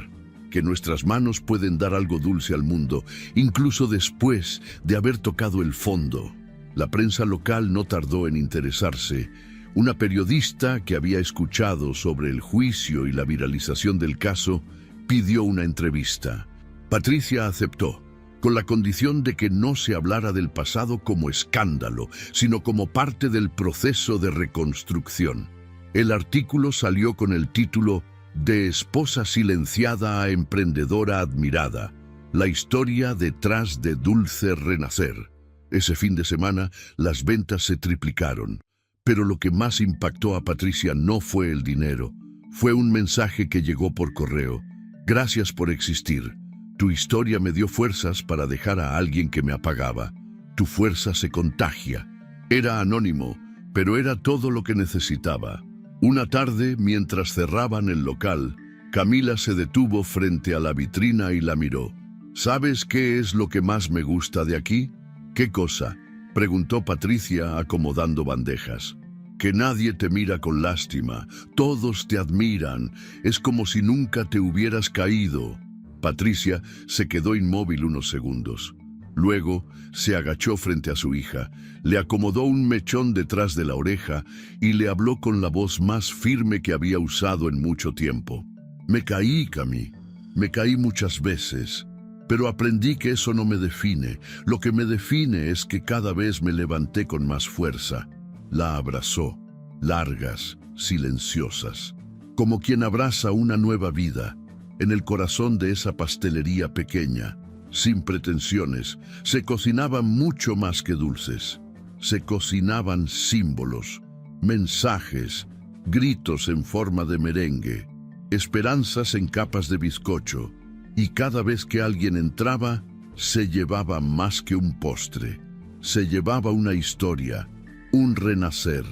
que nuestras manos pueden dar algo dulce al mundo, incluso después de haber tocado el fondo. La prensa local no tardó en interesarse. Una periodista que había escuchado sobre el juicio y la viralización del caso pidió una entrevista. Patricia aceptó, con la condición de que no se hablara del pasado como escándalo, sino como parte del proceso de reconstrucción. El artículo salió con el título «De esposa silenciada a emprendedora admirada, la historia detrás de Dulce Renacer». Ese fin de semana las ventas se triplicaron. Pero lo que más impactó a Patricia no fue el dinero, fue un mensaje que llegó por correo. «Gracias por existir. Tu historia me dio fuerzas para dejar a alguien que me apagaba. Tu fuerza se contagia». Era anónimo, pero era todo lo que necesitaba. Una tarde, mientras cerraban el local, Camila se detuvo frente a la vitrina y la miró. «¿Sabes qué es lo que más me gusta de aquí?» «¿Qué cosa?» Preguntó Patricia acomodando bandejas. Que nadie te mira con lástima, todos te admiran, es como si nunca te hubieras caído. Patricia se quedó inmóvil unos segundos. Luego se agachó frente a su hija, le acomodó un mechón detrás de la oreja y le habló con la voz más firme que había usado en mucho tiempo. Me caí, Cami, me caí muchas veces, pero aprendí que eso no me define. Lo que me define es que cada vez me levanté con más fuerza. La abrazó, largas, silenciosas, como quien abraza una nueva vida, en el corazón de esa pastelería pequeña. Sin pretensiones, se cocinaban mucho más que dulces. Se cocinaban símbolos, mensajes, gritos en forma de merengue, esperanzas en capas de bizcocho, y cada vez que alguien entraba, se llevaba más que un postre. Se llevaba una historia, un renacer,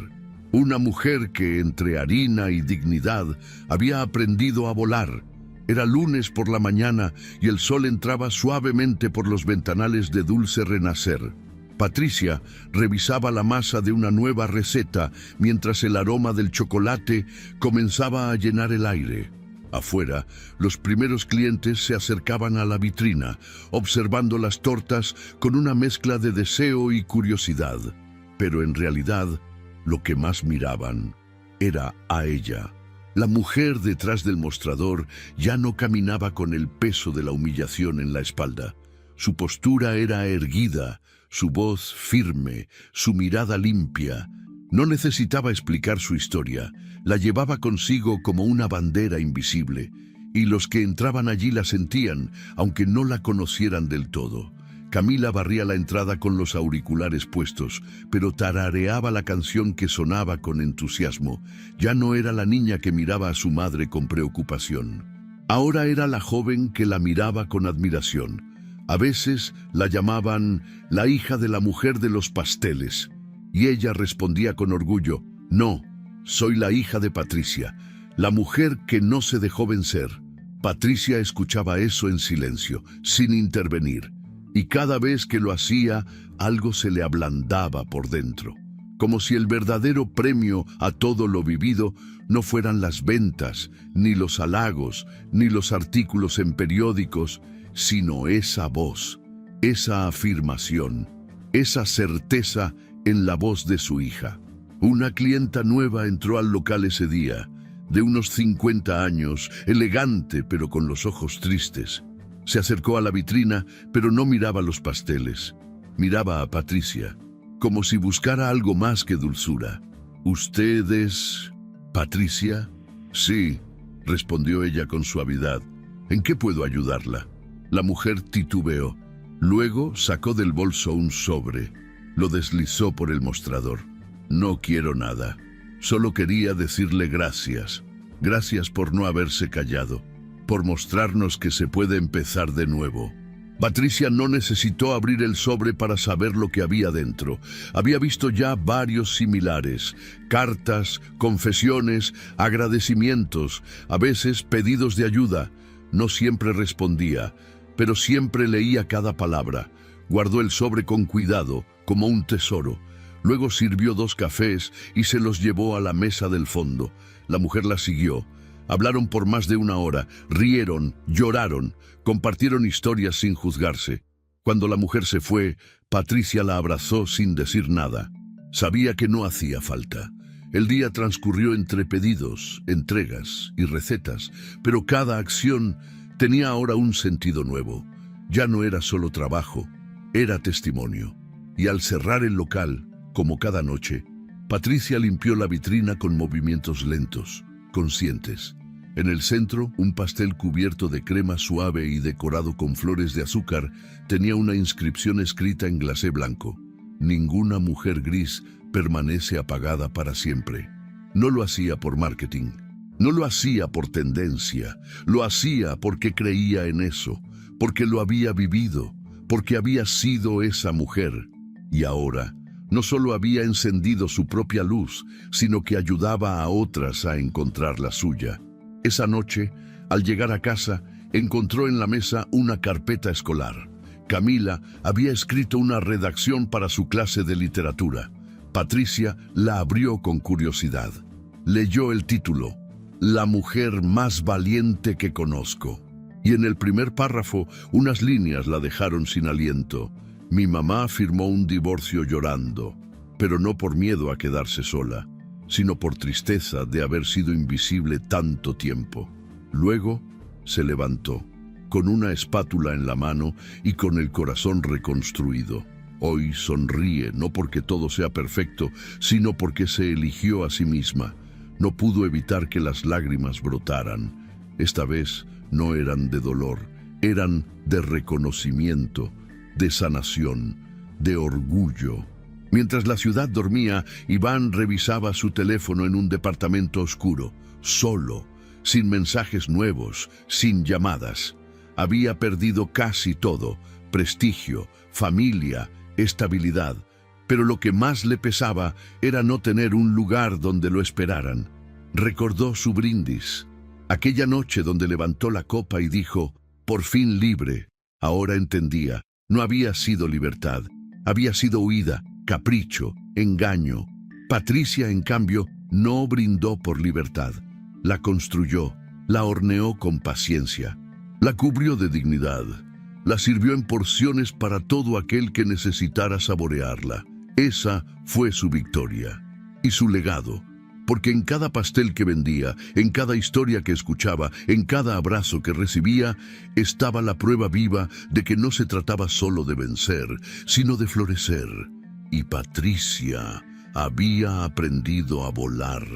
una mujer que entre harina y dignidad había aprendido a volar. Era lunes por la mañana y el sol entraba suavemente por los ventanales de Dulce Renacer. Patricia revisaba la masa de una nueva receta mientras el aroma del chocolate comenzaba a llenar el aire. Afuera, los primeros clientes se acercaban a la vitrina, observando las tortas con una mezcla de deseo y curiosidad. Pero en realidad, lo que más miraban era a ella. La mujer detrás del mostrador ya no caminaba con el peso de la humillación en la espalda. Su postura era erguida, su voz firme, su mirada limpia. No necesitaba explicar su historia, la llevaba consigo como una bandera invisible, y los que entraban allí la sentían, aunque no la conocieran del todo. Camila barría la entrada con los auriculares puestos, pero tarareaba la canción que sonaba con entusiasmo. Ya no era la niña que miraba a su madre con preocupación. Ahora era la joven que la miraba con admiración. A veces la llamaban la hija de la mujer de los pasteles, y ella respondía con orgullo: no, soy la hija de Patricia, la mujer que no se dejó vencer. Patricia escuchaba eso en silencio, sin intervenir. Y cada vez que lo hacía, algo se le ablandaba por dentro, como si el verdadero premio a todo lo vivido no fueran las ventas, ni los halagos, ni los artículos en periódicos, sino esa voz, esa afirmación, esa certeza en la voz de su hija. Una clienta nueva entró al local ese día, de unos 50 años, elegante pero con los ojos tristes. Se acercó a la vitrina, pero no miraba los pasteles. Miraba a Patricia, como si buscara algo más que dulzura. ¿Usted es Patricia? Sí, respondió ella con suavidad. ¿En qué puedo ayudarla? La mujer titubeó. Luego sacó del bolso un sobre. Lo deslizó por el mostrador. No quiero nada. Solo quería decirle gracias. Gracias por no haberse callado, por mostrarnos que se puede empezar de nuevo. Patricia no necesitó abrir el sobre para saber lo que había dentro. Había visto ya varios similares: cartas, confesiones, agradecimientos, a veces pedidos de ayuda. No siempre respondía, pero siempre leía cada palabra. Guardó el sobre con cuidado, como un tesoro. Luego sirvió 2 cafés y se los llevó a la mesa del fondo. La mujer la siguió. Hablaron por más de 1 hora, rieron, lloraron, compartieron historias sin juzgarse. Cuando la mujer se fue, Patricia la abrazó sin decir nada. Sabía que no hacía falta. El día transcurrió entre pedidos, entregas y recetas, pero cada acción tenía ahora un sentido nuevo. Ya no era solo trabajo, era testimonio. Y al cerrar el local, como cada noche, Patricia limpió la vitrina con movimientos lentos, conscientes. En el centro, un pastel cubierto de crema suave y decorado con flores de azúcar tenía una inscripción escrita en glacé blanco: ninguna mujer gris permanece apagada para siempre. No lo hacía por marketing, no lo hacía por tendencia, lo hacía porque creía en eso, porque lo había vivido, porque había sido esa mujer. Y ahora, no solo había encendido su propia luz, sino que ayudaba a otras a encontrar la suya. Esa noche, al llegar a casa, encontró en la mesa una carpeta escolar. Camila había escrito una redacción para su clase de literatura. Patricia la abrió con curiosidad. Leyó el título, La mujer más valiente que conozco. Y en el primer párrafo, unas líneas la dejaron sin aliento. Mi mamá firmó un divorcio llorando, pero no por miedo a quedarse sola, sino por tristeza de haber sido invisible tanto tiempo. Luego se levantó, con una espátula en la mano y con el corazón reconstruido. Hoy sonríe, no porque todo sea perfecto, sino porque se eligió a sí misma. No pudo evitar que las lágrimas brotaran. Esta vez no eran de dolor, eran de reconocimiento, de sanación, de orgullo. Mientras la ciudad dormía, Iván revisaba su teléfono en un departamento oscuro, solo, sin mensajes nuevos, sin llamadas. Había perdido casi todo: prestigio, familia, estabilidad. Pero lo que más le pesaba era no tener un lugar donde lo esperaran. Recordó su brindis, aquella noche donde levantó la copa y dijo, por fin libre. Ahora entendía, no había sido libertad, había sido huida, capricho, engaño. Patricia, en cambio, no brindó por libertad. La construyó, la horneó con paciencia, la cubrió de dignidad, la sirvió en porciones para todo aquel que necesitara saborearla. Esa fue su victoria y su legado, porque en cada pastel que vendía, en cada historia que escuchaba, en cada abrazo que recibía, estaba la prueba viva de que no se trataba solo de vencer, sino de florecer. Y Patricia había aprendido a volar.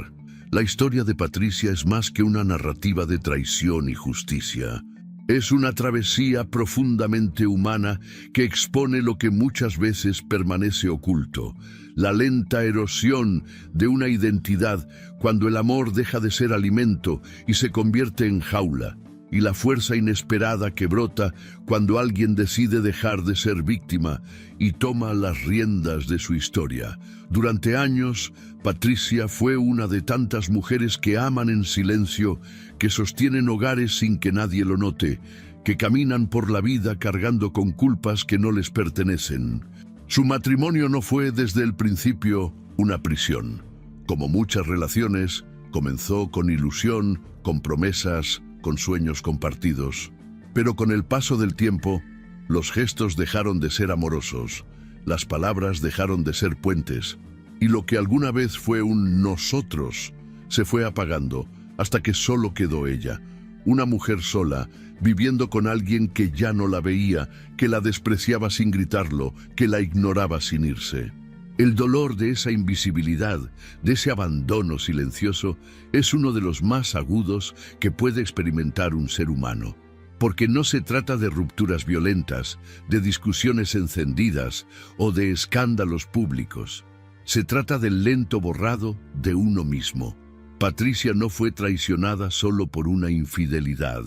La historia de Patricia es más que una narrativa de traición y justicia. Es una travesía profundamente humana que expone lo que muchas veces permanece oculto, la lenta erosión de una identidad cuando el amor deja de ser alimento y se convierte en jaula, y la fuerza inesperada que brota cuando alguien decide dejar de ser víctima y toma las riendas de su historia. Durante años, Patricia fue una de tantas mujeres que aman en silencio, que sostienen hogares sin que nadie lo note, que caminan por la vida cargando con culpas que no les pertenecen. Su matrimonio no fue desde el principio una prisión. Como muchas relaciones, comenzó con ilusión, con promesas, con sueños compartidos. Pero con el paso del tiempo, los gestos dejaron de ser amorosos, las palabras dejaron de ser puentes, y lo que alguna vez fue un nosotros se fue apagando hasta que solo quedó ella, una mujer sola, viviendo con alguien que ya no la veía, que la despreciaba sin gritarlo, que la ignoraba sin irse. El dolor de esa invisibilidad, de ese abandono silencioso, es uno de los más agudos que puede experimentar un ser humano. Porque no se trata de rupturas violentas, de discusiones encendidas o de escándalos públicos. Se trata del lento borrado de uno mismo. Patricia no fue traicionada solo por una infidelidad.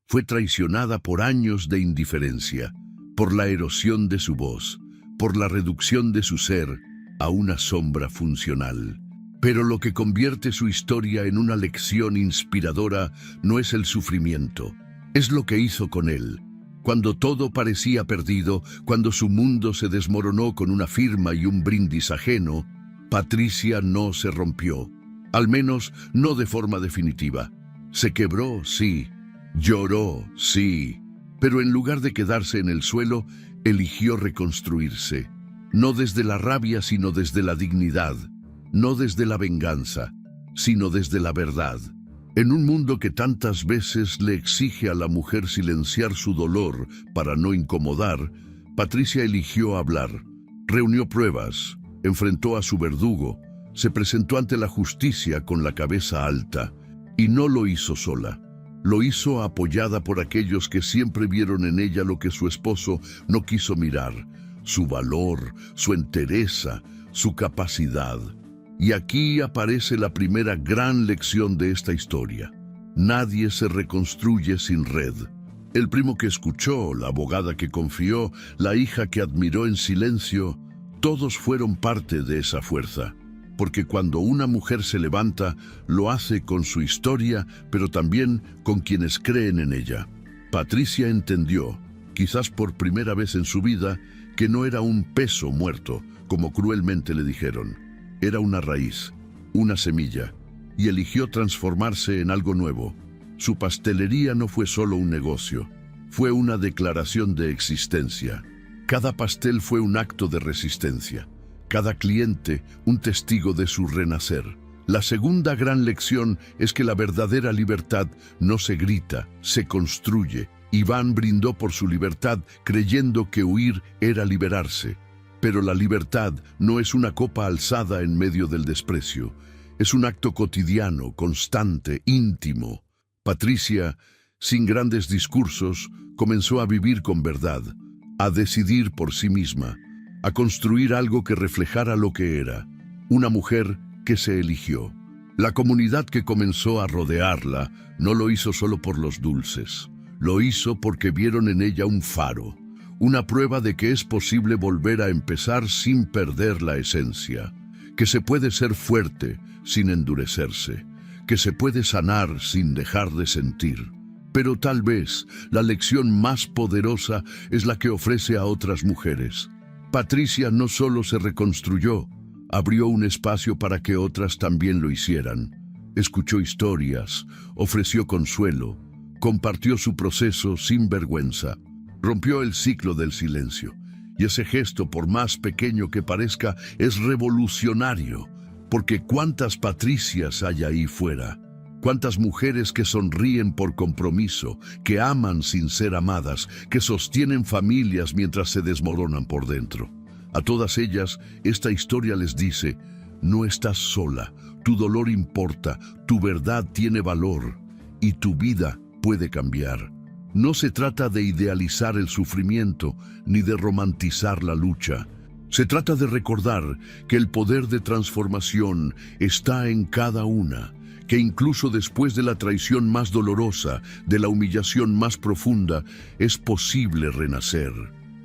Fue traicionada por años de indiferencia, por la erosión de su voz, por la reducción de su ser a una sombra funcional. Pero lo que convierte su historia en una lección inspiradora no es el sufrimiento, es lo que hizo con él. Cuando todo parecía perdido, cuando su mundo se desmoronó con una firma y un brindis ajeno, Patricia no se rompió, al menos no de forma definitiva. Se quebró, sí, lloró, sí, pero en lugar de quedarse en el suelo, eligió reconstruirse. No desde la rabia, sino desde la dignidad. No desde la venganza, sino desde la verdad. En un mundo que tantas veces le exige a la mujer silenciar su dolor para no incomodar, Patricia eligió hablar. Reunió pruebas, enfrentó a su verdugo, se presentó ante la justicia con la cabeza alta. Y no lo hizo sola. Lo hizo apoyada por aquellos que siempre vieron en ella lo que su esposo no quiso mirar: su valor, su entereza, su capacidad. Y aquí aparece la primera gran lección de esta historia. Nadie se reconstruye sin red. El primo que escuchó, la abogada que confió, la hija que admiró en silencio, todos fueron parte de esa fuerza. Porque cuando una mujer se levanta, lo hace con su historia, pero también con quienes creen en ella. Patricia entendió, quizás por primera vez en su vida, que no era un peso muerto, como cruelmente le dijeron. Era una raíz, una semilla, y eligió transformarse en algo nuevo. Su pastelería no fue solo un negocio, fue una declaración de existencia. Cada pastel fue un acto de resistencia, cada cliente un testigo de su renacer. La segunda gran lección es que la verdadera libertad no se grita, se construye. Iván brindó por su libertad creyendo que huir era liberarse. Pero la libertad no es una copa alzada en medio del desprecio. Es un acto cotidiano, constante, íntimo. Patricia, sin grandes discursos, comenzó a vivir con verdad, a decidir por sí misma, a construir algo que reflejara lo que era, una mujer que se eligió. La comunidad que comenzó a rodearla no lo hizo solo por los dulces, lo hizo porque vieron en ella un faro, una prueba de que es posible volver a empezar sin perder la esencia, que se puede ser fuerte sin endurecerse, que se puede sanar sin dejar de sentir. Pero tal vez la lección más poderosa es la que ofrece a otras mujeres. Patricia no solo se reconstruyó, abrió un espacio para que otras también lo hicieran. Escuchó historias, ofreció consuelo, compartió su proceso sin vergüenza. Rompió el ciclo del silencio. Y ese gesto, por más pequeño que parezca, es revolucionario. Porque ¿cuántas Patricias hay ahí fuera? ¿Cuántas mujeres que sonríen por compromiso, que aman sin ser amadas, que sostienen familias mientras se desmoronan por dentro? A todas ellas, esta historia les dice, no estás sola, tu dolor importa, tu verdad tiene valor y tu vida puede cambiar. No se trata de idealizar el sufrimiento ni de romantizar la lucha. Se trata de recordar que el poder de transformación está en cada una, que incluso después de la traición más dolorosa, de la humillación más profunda, es posible renacer,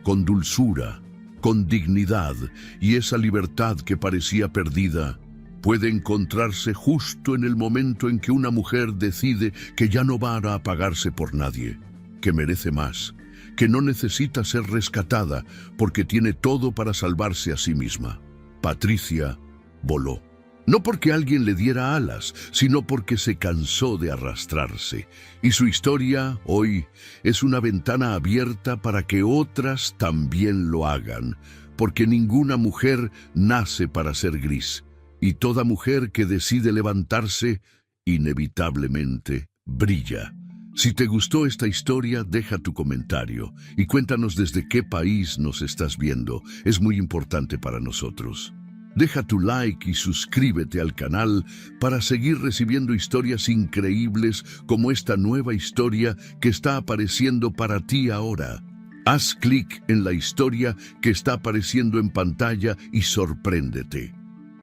con dulzura, con dignidad, y esa libertad que parecía perdida puede encontrarse justo en el momento en que una mujer decide que ya no va a apagarse por nadie, que merece más, que no necesita ser rescatada porque tiene todo para salvarse a sí misma. Patricia voló. No porque alguien le diera alas, sino porque se cansó de arrastrarse. Y su historia, hoy, es una ventana abierta para que otras también lo hagan. Porque ninguna mujer nace para ser gris. Y toda mujer que decide levantarse, inevitablemente, brilla. Si te gustó esta historia, deja tu comentario y cuéntanos desde qué país nos estás viendo. Es muy importante para nosotros. Deja tu like y suscríbete al canal para seguir recibiendo historias increíbles como esta nueva historia que está apareciendo para ti ahora. Haz clic en la historia que está apareciendo en pantalla y sorpréndete.